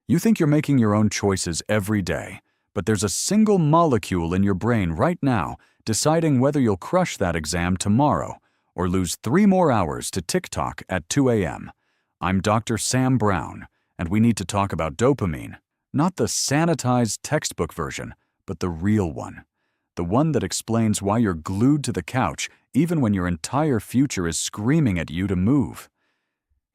You think you're making your own choices every day, but there's a single molecule in your brain right now deciding whether you'll crush that exam tomorrow or lose 3 more hours to TikTok at 2 a.m. I'm Dr. Sam Brown, and we need to talk about dopamine, not the sanitized textbook version, but the real one. The one that explains why you're glued to the couch even when your entire future is screaming at you to move.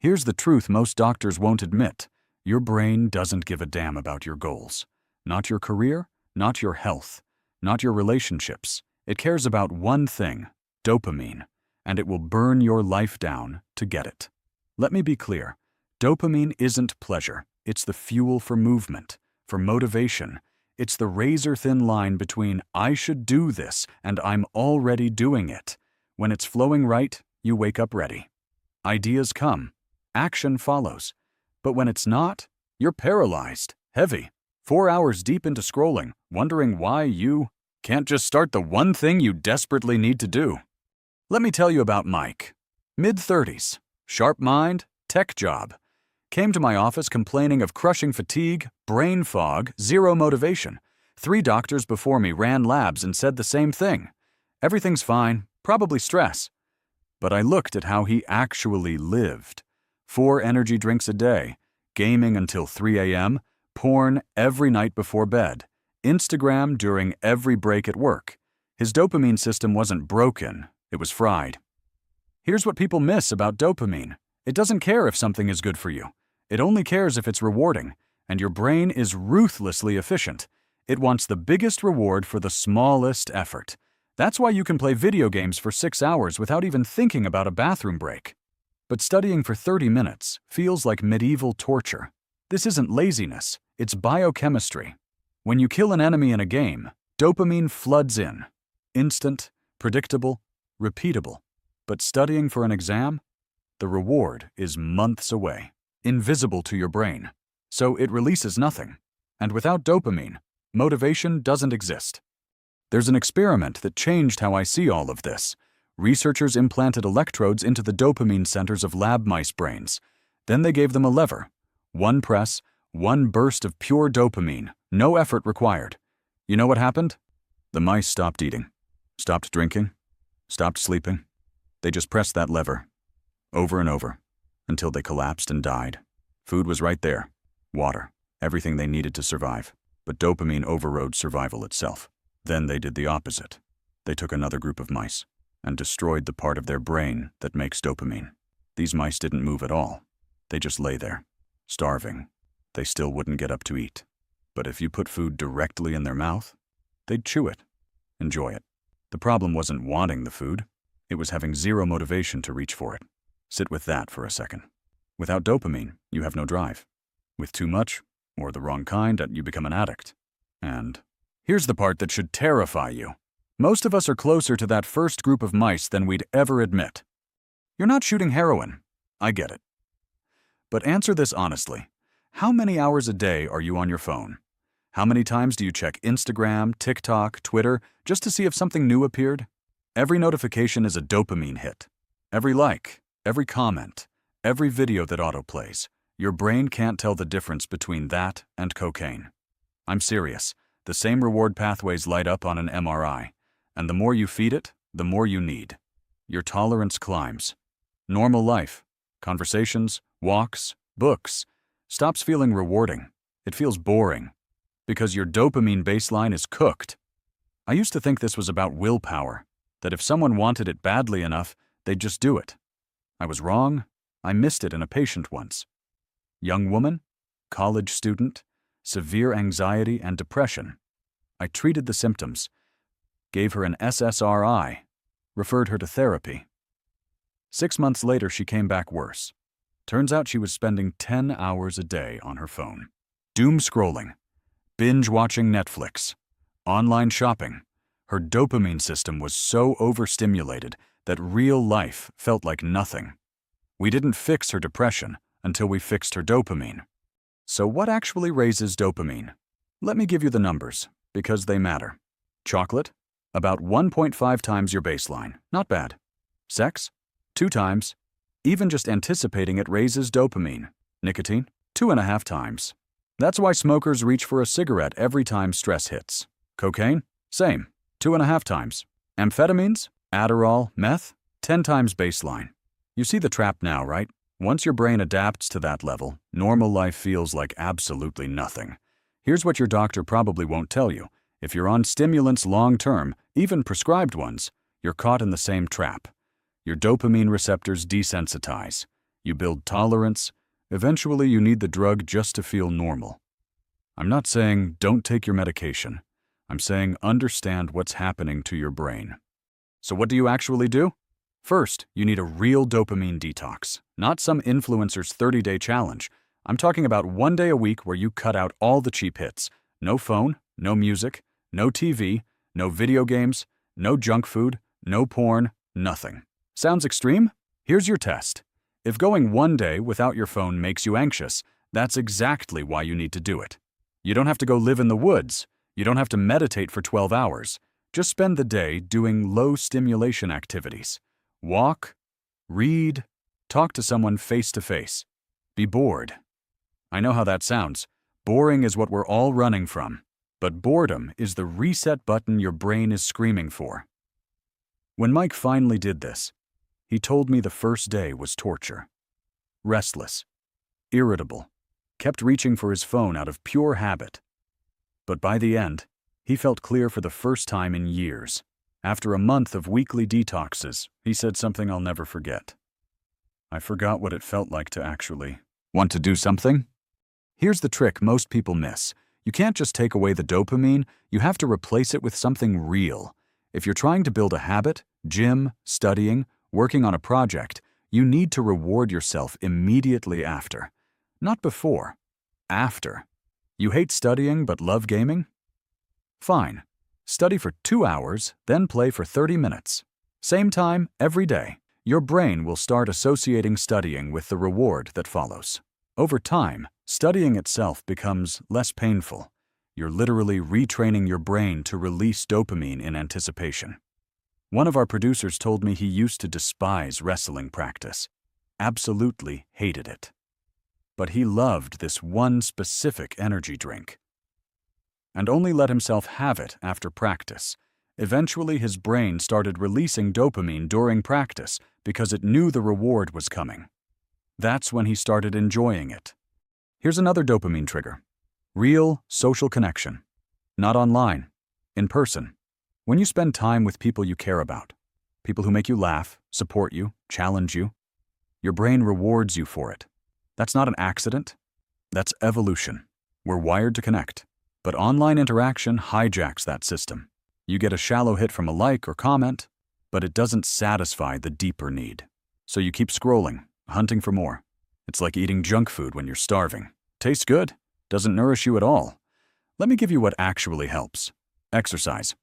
Here's the truth most doctors won't admit. Your brain doesn't give a damn about your goals. Not your career, not your health, not your relationships. It cares about one thing, dopamine, and it will burn your life down to get it. Let me be clear. Dopamine isn't pleasure. It's the fuel for movement, for motivation. It's the razor-thin line between I should do this and I'm already doing it. When it's flowing right, you wake up ready. Ideas come. Action follows. But when it's not, you're paralyzed, heavy, 4 hours deep into scrolling, wondering why you can't just start the one thing you desperately need to do. Let me tell you about Mike. Mid-30s, sharp mind, tech job. Came to my office complaining of crushing fatigue, brain fog, zero motivation. 3 doctors before me ran labs and said the same thing. Everything's fine, probably stress. But I looked at how he actually lived. 4 energy drinks a day, gaming until 3 a.m., porn every night before bed, Instagram during every break at work. His dopamine system wasn't broken, it was fried. Here's what people miss about dopamine. It doesn't care if something is good for you. It only cares if it's rewarding, and your brain is ruthlessly efficient. It wants the biggest reward for the smallest effort. That's why you can play video games for 6 hours without even thinking about a bathroom break. But studying for 30 minutes feels like medieval torture. This isn't laziness, it's biochemistry. When you kill an enemy in a game, dopamine floods in. Instant, predictable, repeatable. But studying for an exam? The reward is months away, invisible to your brain. So it releases nothing. And without dopamine, motivation doesn't exist. There's an experiment that changed how I see all of this. Researchers implanted electrodes into the dopamine centers of lab mice brains. Then they gave them a lever. 1 press, 1 burst of pure dopamine, no effort required. You know what happened? The mice stopped eating, stopped drinking, stopped sleeping. They just pressed that lever, over and over, until they collapsed and died. Food was right there, water, everything they needed to survive. But dopamine overrode survival itself. Then they did the opposite. They took another group of mice and destroyed the part of their brain that makes dopamine. These mice didn't move at all. They just lay there, starving. They still wouldn't get up to eat. But if you put food directly in their mouth, they'd chew it, enjoy it. The problem wasn't wanting the food. It was having zero motivation to reach for it. Sit with that for a second. Without dopamine, you have no drive. With too much, or the wrong kind, you become an addict. And here's the part that should terrify you. Most of us are closer to that first group of mice than we'd ever admit. You're not shooting heroin. I get it. But answer this honestly. How many hours a day are you on your phone? How many times do you check Instagram, TikTok, Twitter, just to see if something new appeared? Every notification is a dopamine hit. Every like, every comment, every video that autoplays. Your brain can't tell the difference between that and cocaine. I'm serious. The same reward pathways light up on an MRI. And the more you feed it, the more you need. Your tolerance climbs. Normal life, conversations, walks, books, stops feeling rewarding. It feels boring. Because your dopamine baseline is cooked. I used to think this was about willpower, that if someone wanted it badly enough, they'd just do it. I was wrong. I missed it in a patient once. Young woman, college student, severe anxiety and depression. I treated the symptoms, gave her an SSRI, referred her to therapy. 6 months later, she came back worse. Turns out she was spending 10 hours a day on her phone. Doom scrolling, binge watching Netflix, online shopping. Her dopamine system was so overstimulated that real life felt like nothing. We didn't fix her depression until we fixed her dopamine. So what actually raises dopamine? Let me give you the numbers, because they matter. Chocolate? About 1.5 times your baseline. Not bad. Sex? 2 times. Even just anticipating it raises dopamine. Nicotine? 2.5 times. That's why smokers reach for a cigarette every time stress hits. Cocaine? Same, 2.5 times. Amphetamines? Adderall, meth? 10 times baseline. You see the trap now, right? Once your brain adapts to that level, normal life feels like absolutely nothing. Here's what your doctor probably won't tell you. If you're on stimulants long-term, even prescribed ones, you're caught in the same trap. Your dopamine receptors desensitize. You build tolerance. Eventually, you need the drug just to feel normal. I'm not saying don't take your medication. I'm saying understand what's happening to your brain. So what do you actually do? First, you need a real dopamine detox, not some influencer's 30-day challenge. I'm talking about 1 day a week where you cut out all the cheap hits. No phone, no music, no TV, no video games, no junk food, no porn, nothing. Sounds extreme? Here's your test. If going 1 day without your phone makes you anxious, that's exactly why you need to do it. You don't have to go live in the woods. You don't have to meditate for 12 hours. Just spend the day doing low-stimulation activities. Walk, read, talk to someone face-to-face. Be bored. I know how that sounds. Boring is what we're all running from. But boredom is the reset button your brain is screaming for. When Mike finally did this, he told me the first day was torture. Restless, irritable, kept reaching for his phone out of pure habit. But by the end, he felt clear for the first time in years. After a month of weekly detoxes, he said something I'll never forget. I forgot what it felt like to actually want to do something. Here's the trick most people miss. You can't just take away the dopamine, you have to replace it with something real. If you're trying to build a habit, gym, studying, working on a project, you need to reward yourself immediately after. Not before. After. You hate studying but love gaming? Fine. Study for 2 hours, then play for 30 minutes. Same time, every day. Your brain will start associating studying with the reward that follows. Over time, studying itself becomes less painful. You're literally retraining your brain to release dopamine in anticipation. One of our producers told me he used to despise wrestling practice. Absolutely hated it. But he loved this one specific energy drink. And only let himself have it after practice. Eventually, his brain started releasing dopamine during practice because it knew the reward was coming. That's when he started enjoying it. Here's another dopamine trigger. Real social connection. Not online. In person. When you spend time with people you care about, people who make you laugh, support you, challenge you, your brain rewards you for it. That's not an accident. That's evolution. We're wired to connect. But online interaction hijacks that system. You get a shallow hit from a like or comment, but it doesn't satisfy the deeper need. So you keep scrolling, hunting for more. It's like eating junk food when you're starving. Tastes good, doesn't nourish you at all. Let me give you what actually helps. Exercise.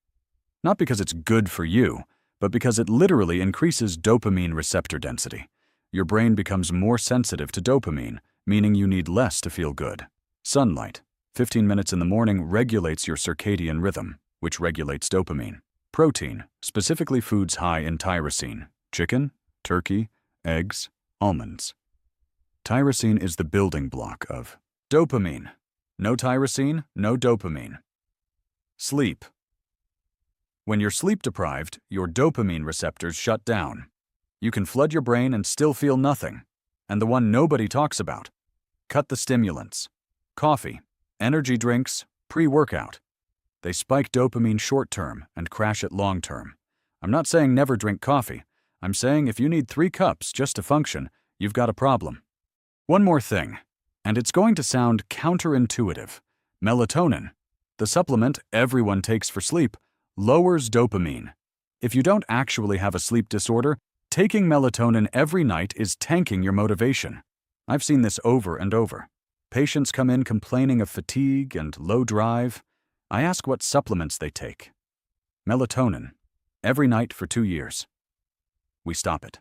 Not because it's good for you, but because it literally increases dopamine receptor density. Your brain becomes more sensitive to dopamine, meaning you need less to feel good. Sunlight. 15 minutes in the morning regulates your circadian rhythm, which regulates dopamine. Protein, specifically foods high in tyrosine, chicken, turkey, eggs, almonds. Tyrosine is the building block of dopamine. No tyrosine, no dopamine. Sleep. When you're sleep deprived, your dopamine receptors shut down. You can flood your brain and still feel nothing. And the one nobody talks about. Cut the stimulants. Coffee, energy drinks, pre-workout. They spike dopamine short-term and crash it long-term. I'm not saying never drink coffee. I'm saying if you need 3 cups just to function, you've got a problem. One more thing, and it's going to sound counterintuitive. Melatonin, the supplement everyone takes for sleep, lowers dopamine. If you don't actually have a sleep disorder, taking melatonin every night is tanking your motivation. I've seen this over and over. Patients come in complaining of fatigue and low drive. I ask what supplements they take. Melatonin, every night for 2 years. We stop it.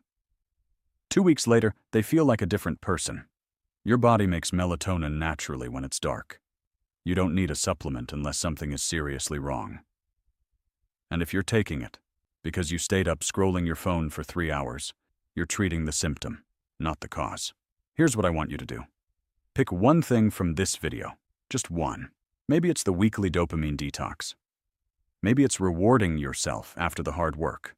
2 weeks later, they feel like a different person. Your body makes melatonin naturally when it's dark. You don't need a supplement unless something is seriously wrong. And if you're taking it because you stayed up scrolling your phone for 3 hours, you're treating the symptom, not the cause. Here's what I want you to do. Pick one thing from this video. Just one. Maybe it's the weekly dopamine detox. Maybe it's rewarding yourself after the hard work.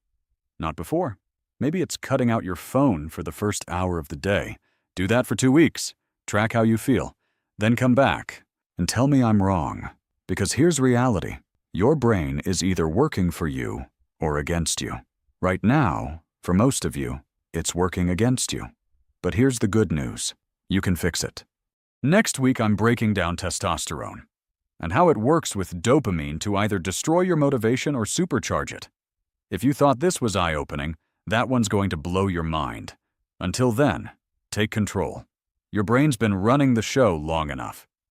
Not before. Maybe it's cutting out your phone for the first hour of the day. Do that for 2 weeks. Track how you feel. Then come back and tell me I'm wrong. Because here's reality. Your brain is either working for you or against you. Right now, for most of you, it's working against you. But here's the good news. You can fix it. Next week, I'm breaking down testosterone and how it works with dopamine to either destroy your motivation or supercharge it. If you thought this was eye-opening, that one's going to blow your mind. Until then, take control. Your brain's been running the show long enough.